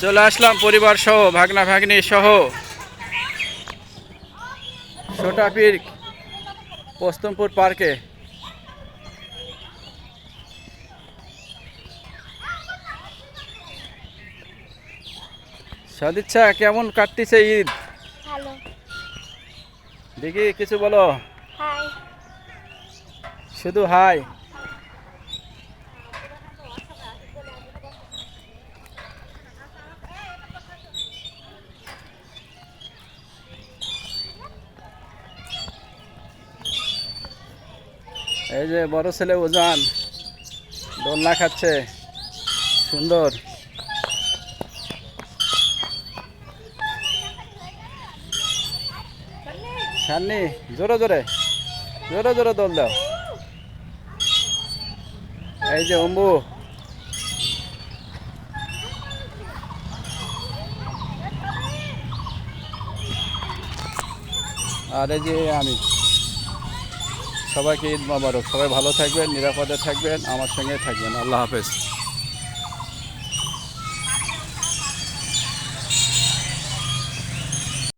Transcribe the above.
চলে আসলাম পরিবার সহ, ভাগনা ভাগ্নি সহ ছোটাপীর পোস্তমপুর পার্কে। সদিচ্ছা, কেমন কাটতেছে ঈদ? ভালো। দেখি কিছু বলো। হাই। শুধু হাই। এই যে বড় ছেলে উজান দোলনা খাচ্ছে, সুন্দর। সান্নি, জোরে জোরে জোরে জোরে দোল দাও। এই যে অম্বু, আর এই যে আমি। সবাইকে ঈদ মোবারক। সবাই ভালো থাকবেন, নিরাপদে থাকবেন, আমার সঙ্গে থাকবেন। আল্লাহ হাফেজ।